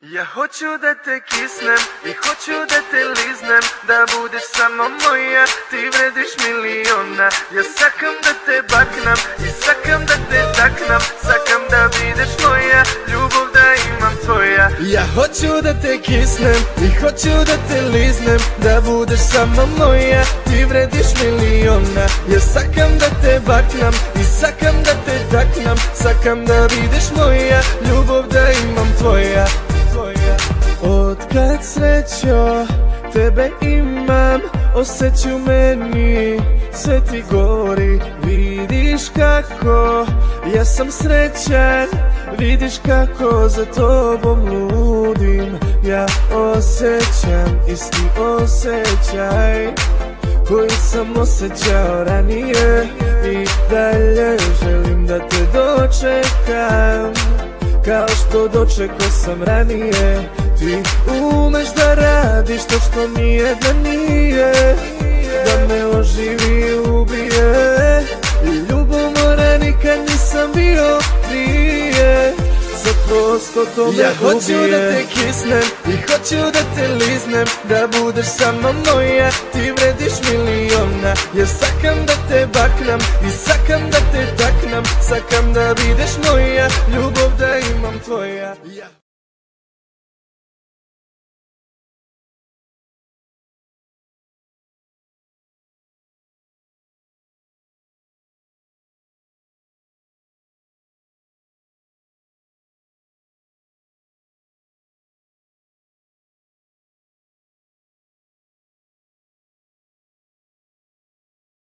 Ja hoću da te kisnem i hoću da te liznem, da budeš samo moja, ti vrediš miliona. Ja sakam da te baknam i sakam da te taknam, sakam da budeš moja, ljubav da imam tvoja. Ja hoću da te kisnem i hoću da te liznem, da budeš samo moja, ti vrediš miliona. Ja sakam da te baknam i sakam da te taknam, sakam da budeš moja, ljubav da imam tvoja. Otkad srećo tebe imam, osjeću meni sve ti gori. Vidiš kako ja sam srećan, vidiš kako za tobom ludim. Ja osjećam isti osjećaj koji sam osjećao ranije, i dalje želim da te dočekam kao što dočekao sam ranije. Ti umeš da radiš to što nijedna nije, da me oživi i ubije. I ljubomora nikad nisam bio prije, sad prosto to me ubije. Ja hoću da te kisnem i hoću da te liznem, da budeš samo moja, ti vrediš miliona. Ja sakam da te baknam i sakam da te taknam, sakam da budeš moja, ljubav da imam tvoja.